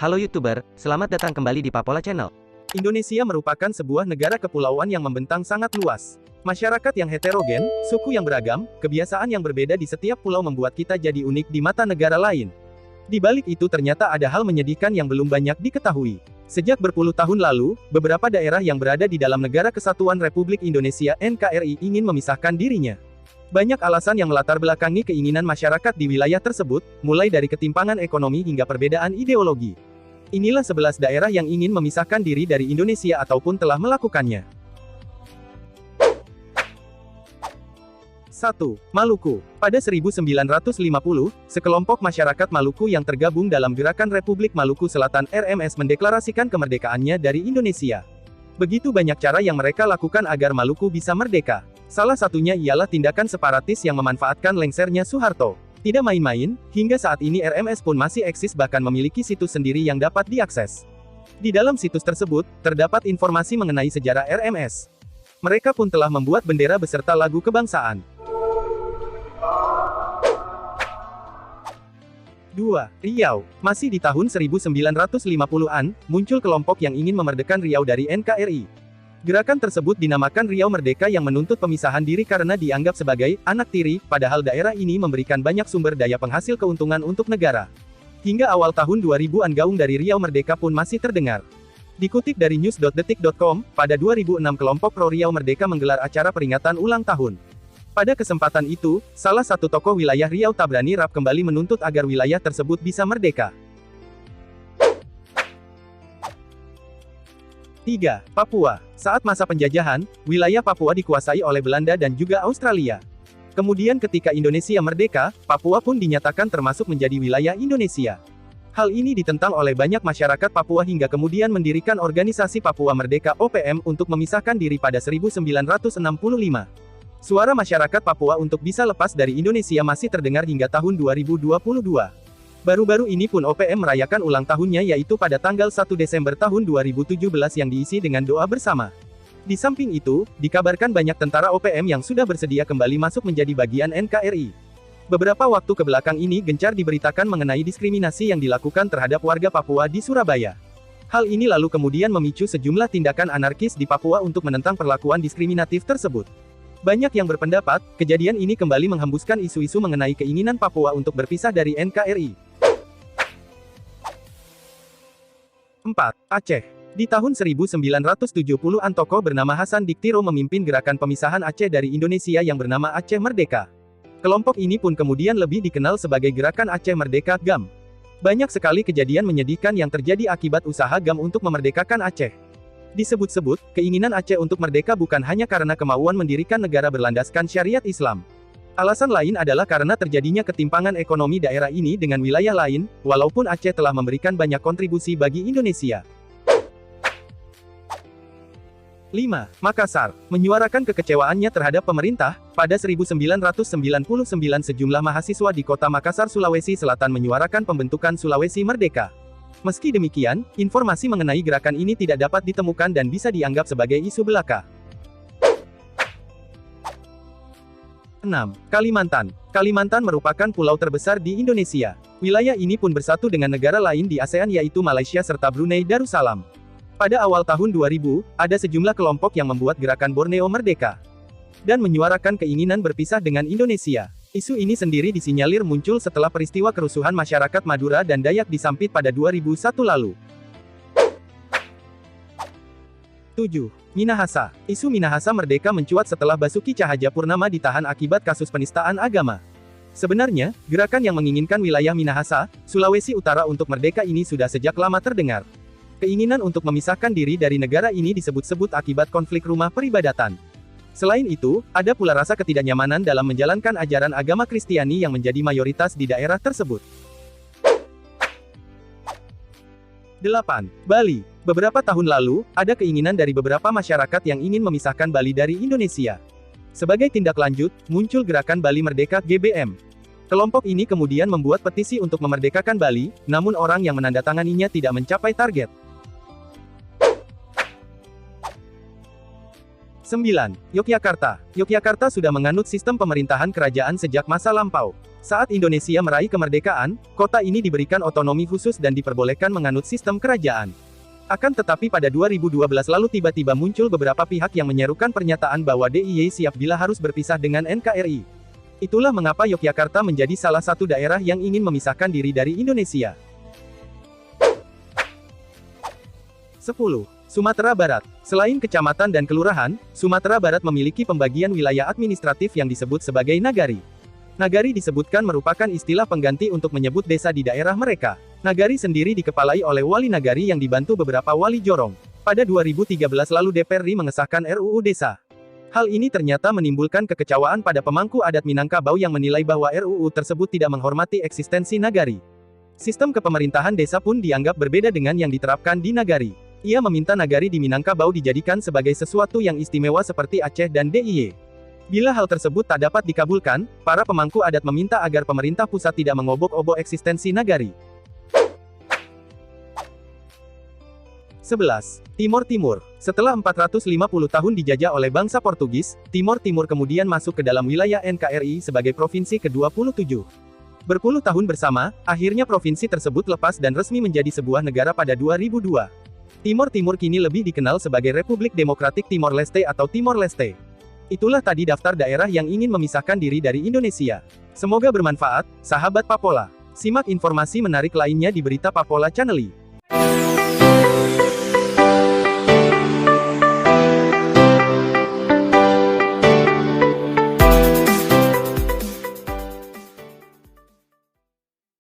Halo YouTuber, selamat datang kembali di Papola Channel. Indonesia merupakan sebuah negara kepulauan yang membentang sangat luas. Masyarakat yang heterogen, suku yang beragam, kebiasaan yang berbeda di setiap pulau membuat kita jadi unik di mata negara lain. Di balik itu ternyata ada hal menyedihkan yang belum banyak diketahui. Sejak berpuluh tahun lalu, beberapa daerah yang berada di dalam Negara Kesatuan Republik Indonesia (NKRI) ingin memisahkan dirinya. Banyak alasan yang melatar belakangi keinginan masyarakat di wilayah tersebut, mulai dari ketimpangan ekonomi hingga perbedaan ideologi. Inilah 11 daerah yang ingin memisahkan diri dari Indonesia ataupun telah melakukannya. 1. Maluku. Pada 1950, sekelompok masyarakat Maluku yang tergabung dalam Gerakan Republik Maluku Selatan (RMS) mendeklarasikan kemerdekaannya dari Indonesia. Begitu banyak cara yang mereka lakukan agar Maluku bisa merdeka. Salah satunya ialah tindakan separatis yang memanfaatkan lengsernya Soeharto. Tidak main-main, hingga saat ini RMS pun masih eksis bahkan memiliki situs sendiri yang dapat diakses. Di dalam situs tersebut, terdapat informasi mengenai sejarah RMS. Mereka pun telah membuat bendera beserta lagu kebangsaan. 2. Riau. Masih di tahun 1950-an, muncul kelompok yang ingin memerdekakan Riau dari NKRI. Gerakan tersebut dinamakan Riau Merdeka yang menuntut pemisahan diri karena dianggap sebagai anak tiri, padahal daerah ini memberikan banyak sumber daya penghasil keuntungan untuk negara. Hingga awal tahun 2000-an gaung dari Riau Merdeka pun masih terdengar. Dikutip dari news.detik.com, pada 2006 kelompok pro Riau Merdeka menggelar acara peringatan ulang tahun. Pada kesempatan itu, salah satu tokoh wilayah Riau Tabrani Rap kembali menuntut agar wilayah tersebut bisa merdeka. 3. Papua. Saat masa penjajahan, wilayah Papua dikuasai oleh Belanda dan juga Australia. Kemudian ketika Indonesia merdeka, Papua pun dinyatakan termasuk menjadi wilayah Indonesia. Hal ini ditentang oleh banyak masyarakat Papua hingga kemudian mendirikan organisasi Papua Merdeka (OPM) untuk memisahkan diri pada 1965. Suara masyarakat Papua untuk bisa lepas dari Indonesia masih terdengar hingga tahun 2022. Baru-baru ini pun OPM merayakan ulang tahunnya yaitu pada tanggal 1 Desember tahun 2017 yang diisi dengan doa bersama. Di samping itu, dikabarkan banyak tentara OPM yang sudah bersedia kembali masuk menjadi bagian NKRI. Beberapa waktu kebelakang ini gencar diberitakan mengenai diskriminasi yang dilakukan terhadap warga Papua di Surabaya. Hal ini lalu kemudian memicu sejumlah tindakan anarkis di Papua untuk menentang perlakuan diskriminatif tersebut. Banyak yang berpendapat, kejadian ini kembali menghembuskan isu-isu mengenai keinginan Papua untuk berpisah dari NKRI. 4. Aceh. Di tahun 1970-an tokoh bernama Hasan Diktiro memimpin gerakan pemisahan Aceh dari Indonesia yang bernama Aceh Merdeka. Kelompok ini pun kemudian lebih dikenal sebagai Gerakan Aceh Merdeka (GAM). Banyak sekali kejadian menyedihkan yang terjadi akibat usaha GAM untuk memerdekakan Aceh. Disebut-sebut, keinginan Aceh untuk merdeka bukan hanya karena kemauan mendirikan negara berlandaskan syariat Islam. Alasan lain adalah karena terjadinya ketimpangan ekonomi daerah ini dengan wilayah lain, walaupun Aceh telah memberikan banyak kontribusi bagi Indonesia. 5. Makassar. Menyuarakan kekecewaannya terhadap pemerintah, pada 1999 sejumlah mahasiswa di kota Makassar, Sulawesi Selatan menyuarakan pembentukan Sulawesi Merdeka. Meski demikian, informasi mengenai gerakan ini tidak dapat ditemukan dan bisa dianggap sebagai isu belaka. 6. Kalimantan. Kalimantan merupakan pulau terbesar di Indonesia. Wilayah ini pun bersatu dengan negara lain di ASEAN yaitu Malaysia serta Brunei Darussalam. Pada awal tahun 2000, ada sejumlah kelompok yang membuat gerakan Borneo Merdeka dan menyuarakan keinginan berpisah dengan Indonesia. Isu ini sendiri disinyalir muncul setelah peristiwa kerusuhan masyarakat Madura dan Dayak di Sampit pada 2001 lalu. 7. Minahasa. Isu Minahasa Merdeka mencuat setelah Basuki Cahayapurnama ditahan akibat kasus penistaan agama. Sebenarnya, gerakan yang menginginkan wilayah Minahasa, Sulawesi Utara untuk merdeka ini sudah sejak lama terdengar. Keinginan untuk memisahkan diri dari negara ini disebut-sebut akibat konflik rumah peribadatan. Selain itu, ada pula rasa ketidaknyamanan dalam menjalankan ajaran agama Kristiani yang menjadi mayoritas di daerah tersebut. 8. Bali. Beberapa tahun lalu, ada keinginan dari beberapa masyarakat yang ingin memisahkan Bali dari Indonesia. Sebagai tindak lanjut, muncul Gerakan Bali Merdeka (GBM). Kelompok ini kemudian membuat petisi untuk memerdekakan Bali, namun orang yang menandatanganinya tidak mencapai target. 9. Yogyakarta. Yogyakarta sudah menganut sistem pemerintahan kerajaan sejak masa lampau. Saat Indonesia meraih kemerdekaan, kota ini diberikan otonomi khusus dan diperbolehkan menganut sistem kerajaan. Akan tetapi pada 2012 lalu tiba-tiba muncul beberapa pihak yang menyerukan pernyataan bahwa DIY siap bila harus berpisah dengan NKRI. Itulah mengapa Yogyakarta menjadi salah satu daerah yang ingin memisahkan diri dari Indonesia. 10. Sumatera Barat. Selain kecamatan dan kelurahan, Sumatera Barat memiliki pembagian wilayah administratif yang disebut sebagai nagari. Nagari disebutkan merupakan istilah pengganti untuk menyebut desa di daerah mereka. Nagari sendiri dikepalai oleh wali nagari yang dibantu beberapa wali jorong. Pada 2013 lalu DPR RI mengesahkan RUU Desa. Hal ini ternyata menimbulkan kekecewaan pada pemangku adat Minangkabau yang menilai bahwa RUU tersebut tidak menghormati eksistensi nagari. Sistem kepemerintahan desa pun dianggap berbeda dengan yang diterapkan di nagari. Ia meminta nagari di Minangkabau dijadikan sebagai sesuatu yang istimewa seperti Aceh dan DIY. Bila hal tersebut tak dapat dikabulkan, para pemangku adat meminta agar pemerintah pusat tidak mengobok-obok eksistensi nagari. 11. Timor Timur. Setelah 450 tahun dijajah oleh bangsa Portugis, Timor Timur kemudian masuk ke dalam wilayah NKRI sebagai provinsi ke-27. Berpuluh tahun bersama, akhirnya provinsi tersebut lepas dan resmi menjadi sebuah negara pada 2002. Timor Timur kini lebih dikenal sebagai Republik Demokratik Timor Leste atau Timor Leste. Itulah tadi daftar daerah yang ingin memisahkan diri dari Indonesia. Semoga bermanfaat, sahabat Papola. Simak informasi menarik lainnya di berita Papola Channel.